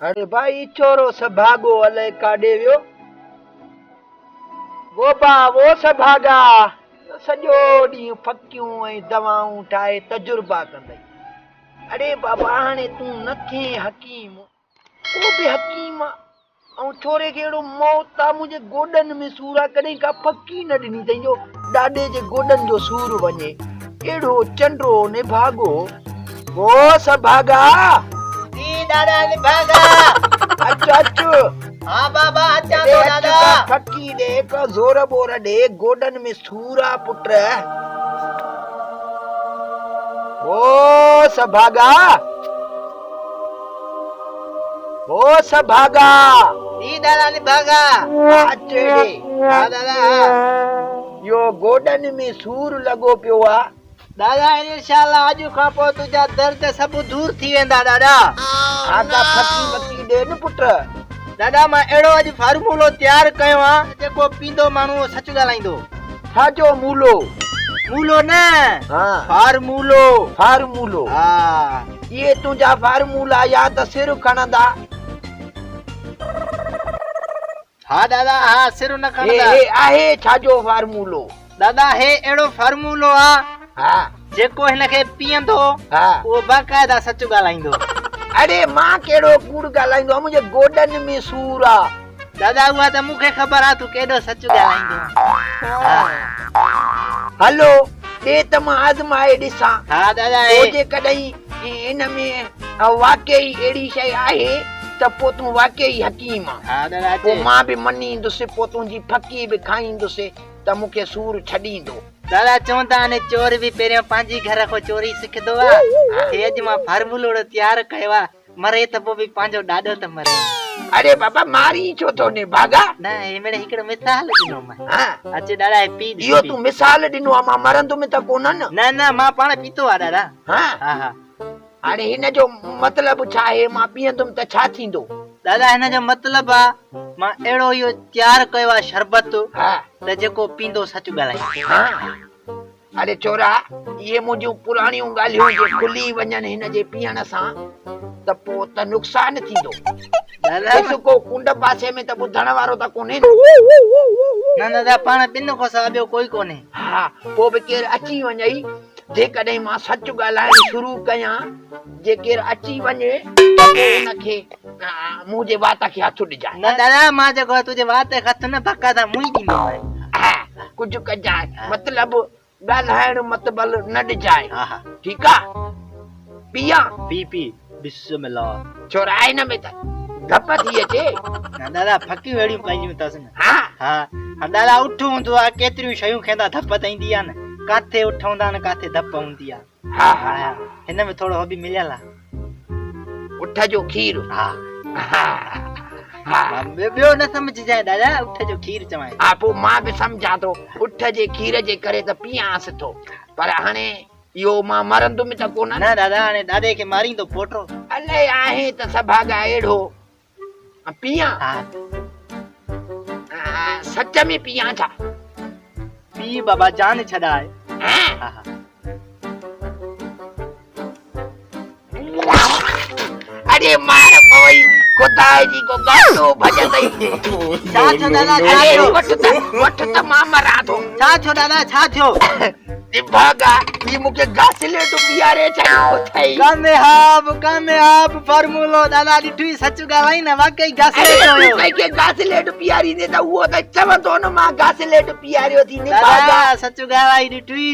अरे भाई छोरो सभागो अलाए काॾे वियो। वो बा वो सभागा सॼो ॾींहुं फकियूं ऐं दवाऊं ठाहे तजुर्बा कंदई। अरे बाबा हाणे तूं न थिए हकीम, को बि हकीम ऐं छोरे खे अहिड़ो मौत आहे, मुंहिंजे गोॾनि में सूर आहे, कॾहिं का फकी न ॾिनी अथई जो ॾाॾे जे गोॾनि जो सूर वञे। अहिड़ो चंडो निभागो। वो सभागा जी दादा निभागा। अचु अचु। हाँ बाबा अच्छा तो दादा। फकी दे का जोर बोर दे, गोडन में सूरा पुट। ओ सभागा, ओ सभागा। जी दादा निभागा। अचे हाँ दादा। यो गोडन में सूर लगो पियो आ। दादा इंशाल्लाह आज खां पोइ तुझा दर्द सब दूर थी वेंदा दादा। आगा फकी मती दे न पुट। दादा मां अहिड़ो अॼु फार्मूलो तयार कयो आहे जेको पींदो माण्हू सच ॻाल्हाईंदो। छाजो मूलो? मूलो न, हाँ फार्मूलो। फार्मूलो। हाँ ये तुझा फार्मूला या त सिर खणंदा। हाँ दादा हाँ सिर न खणंदा। हे आहे छाजो फार्मूलो? दादा हे अहिड़ो फार्मूलो आहे हाँ जेको हिनखे पीअंदो हाँ। उहो बाक़ाइदा सच ॻाल्हाईंदो। अरे मां कहिड़ो कूड़ ॻाल्हाईंदो, मुंहिंजे गोॾनि में सूर आ। दादा उहा त मूंखे ख़बर आहे तूं केॾो सच ॻाल्हाईंदो। हलो ॾे त मां आज़माए ॾिसां। हा दादा पोइ जे कॾहिं इन में वाकई अहिड़ी शइ आहे त पोइ तूं वाकई हकीम आ। हा दादा पोइ मां बि मञींदुसि, पोइ तुंहिंजी फकी बि खाईंदुसि त मूंखे सूर छॾींदो। दादा चवंदा आहिनि चोर बि पहिरियों पंहिंजी घर खां चोरी सिखंदो आहे। हे अॼु मां फार्मूलो तयार कयो आहे, मरे त पोइ बि पंहिंजो ॾाॾो त मरे। अरे बाबा मारी छो थो ने भागा? न हिनमें हिकिड़ो मिसाल ॾिनो मां। हाँ अच दादा पी इहो तूं मिसाल ॾिनो आहे, मां मरंदुमि त कोन न? न न मां पाण पीतो आहे दादा। हाँ हा हा हाणे हिन जो मतिलबु छा आहे? मां पीअंदुमि त छा थींदो? दादा हिन जो मतिलबु आहे मां अहिड़ो इहो तयार कयो आहे शरबत हाँ त जेको पींदो सच ॻाल्हाईंदो। हाँ। अरे छोरा ये मुंहिंजूं पुराणियूं ॻाल्हियूं जे खुली वञनि हिन जे पीअण सां त पोइ त नुक़सान थींदो। दादा सुको कुंड पासे में त ॿुधण वारो त कोन्हे न। न दादा पाण ॿिनि खां सवाइ ॿियो कोई कोन्हे। हा पोइ बि केरु अची वञई, जेकॾहिं मां सच ॻाल्हाइण शुरू कयां, जे केरु अची वञे त पोइ हुनखे मुंहिं जे वात खे हथु ॾिजांइ। न दादा मां जेको तुंहिंजे वात खे हथु न बाक़ाइदा मुंहुं ई ॾींदोमांइ। हा कुझु कजांइ, मतिलबु ॻाल्हाइण मतबल न ॾिजांइ। हा हा ठीकु आहे? पिया पी पी बिस्मिल्लाह। छोरा आहे हिन में त धप थी अचे। न दादा फकियूं अहिड़ियूं कयूं अथसि न। हा हा दादा उठ हूंदो आहे केतिरियूं शयूं खाईंदा धप त ईंदी आहे न। काथे उठ हूंदा न काथे धप हूंदी आहे। हा हा हिन में थोरो हो बि मिलियल आहे। उठ जो खीर। हा हा हा ॿियो न सम्झजांइ दादा उठ जो खीर चवां। हा पोइ मां बि सम्झां थो, उठ जे खीर जे करे त पीआंसि थो, पर हाणे इहो मां मरंदुमि त कोन न दादा हाणे ॾाॾे खे मारींदो पोटो। अलाए आहे त सभागा अहिड़ो पीआं। सच में पीआं छा? पी बाबा जान छॾाए। हा हा अरे मार पवई खुदा जी को गातो भजंदई। छा थियो दादा छा अरे थियो? वठ त मां मरां थो। छा थियो दादा छा थियो? भागा ये मूंखे घासलेट पीआरे छॾियो अथई। कामयाब फार्मूलो दादा ॾिठी सच ॻाल्हाई न वाकई घासलेट हुयो। कंहिंखे घासलेट पीआरींदे त उहो त चवंदो न मां घासलेट पीआरियो थी। दादा सच ॻाल्हाई ॾिठी।